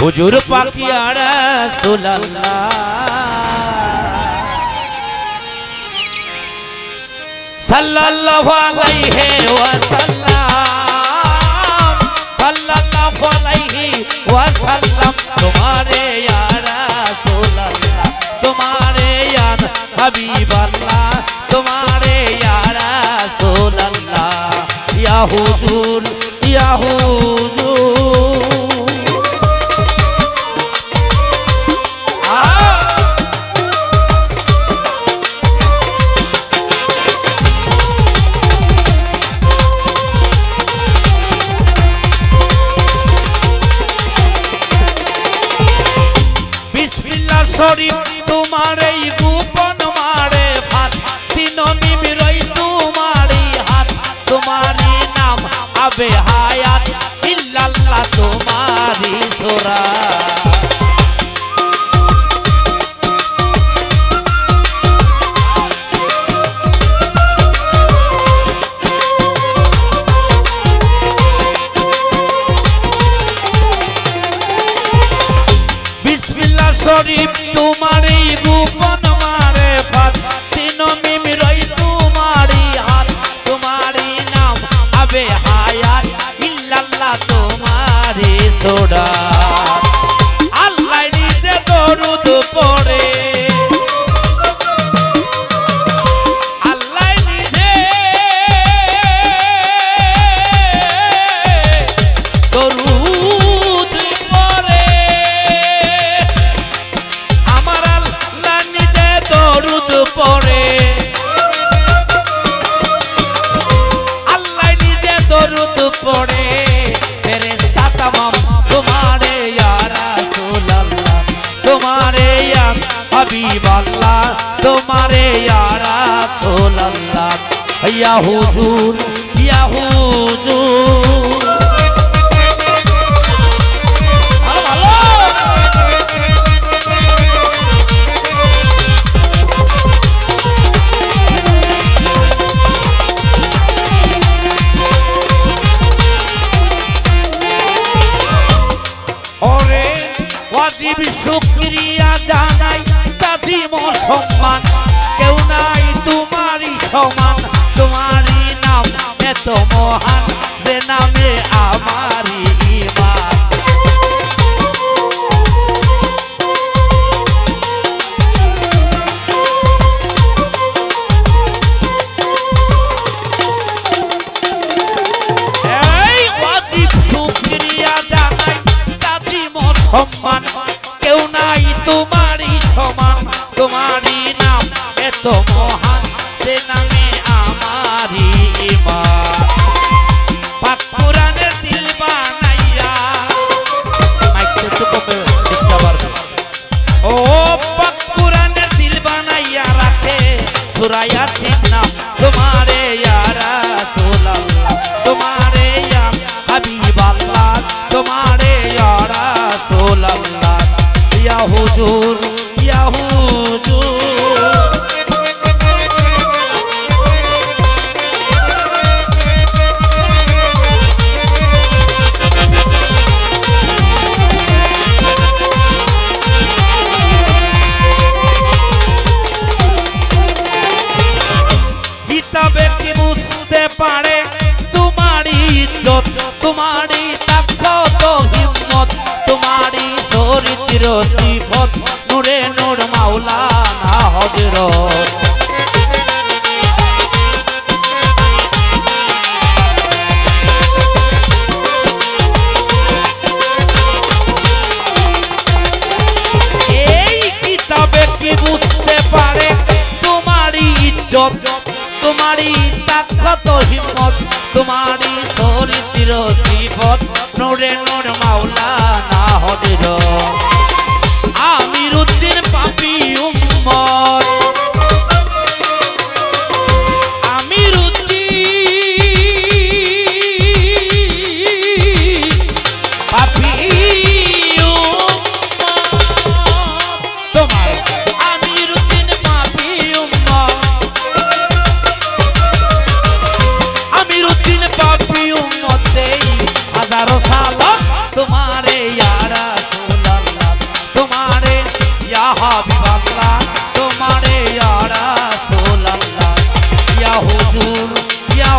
হুজুর পাক ইয়া রাসূলুল্লাহ সাল্লাল্লাহু আলাইহি ওয়াসাল্লাম সাল্লাল্লাহু আলাইহি ওয়াসাল্লাম তোমারে ইয়া রাসূলুল্লাহ তোমারে ইয়া হাবিবাল্লাহ তোমারে ইয়া রাসূলুল্লাহ ইয়া হুজুর ইয়া হুজুর শরীফ তোমার এই গোপন মারে হাত তিন নিবিরই তোমারই হাত তোমারই নাম আবে হায়াত ইল্লাল্লাহ তোমারই সোরা বিসমিল্লাহ শরীফ তোমারই গোপন মারে ফাত তিন মিমিরই তোমারই হাত তোমারই নাম আবে হায়াত ইল্লাল্লাহ তোমারই সোডা আল্লাহ নিজে দরুদ পড়ে আল্লাহ নিজে দরুদ পড়ে আমার আল্লাহ নিজে দরুদ পড়ে আল্লাহ নিজে দরুদ পড়ে ফেরেশতা तमाम তোমারে ইয়া রাসূলুল্লাহ তোমারে ইয়া হাবিবাল্লাহ তোমারে ইয়া রাসূলুল্লাহ ইয়া হুজুর ইয়া হুজুর ওয়াজিব শুকরিয়া জানাই তাজিম সম্মান কেউ নাই তোমারই সমান তোমারই নাম এত মহান যে নামে আমারই ঈমান এই ওয়াজিব শুকরিয়া জানাই তাজিম সম্মান কেউ নাই তোমারই সমান তোমারই নাম এত মহান সে নামে আমারই ঈমান পাক কোরআনের দিল বানাইয়া মাইকটা একটু কমে ডিস্টার্ব ও পাক কোরআনের দিল বানাইয়া রাখে সূরা ইয়াসিন নাম তোমারে ইয়া রাসূলুল্লাহ তোমারে ইয়া হাবিবাল্লাহ তোমারে ইয়া রাসূলুল্লাহ ইয়া হুজুর ইয়া হুজুর কিতাবে কি বুঝতে পারে তোমারই ইজ্জত তোমারই তাকত হিম্মত তোমারই চরিত্র সিফত নূরে নূর মাওলানা হযরত এই কিতাবে কি বুঝতে পারে তোমারই ইজ্জত তোমারই তাকত হিম্মত তোমারই চরিত্র সিফত নূরে নূর মাওলানা হযরত আমিরউদ্দিন পাপী উম্মত আমিরউদ্দিন পাপী উম্মত তোমার আমিরউদ্দিন পাপী উম্মত আমিরউদ্দিন পাপী উম্মত দেই হাজারো সালাম রাসূল ইয়া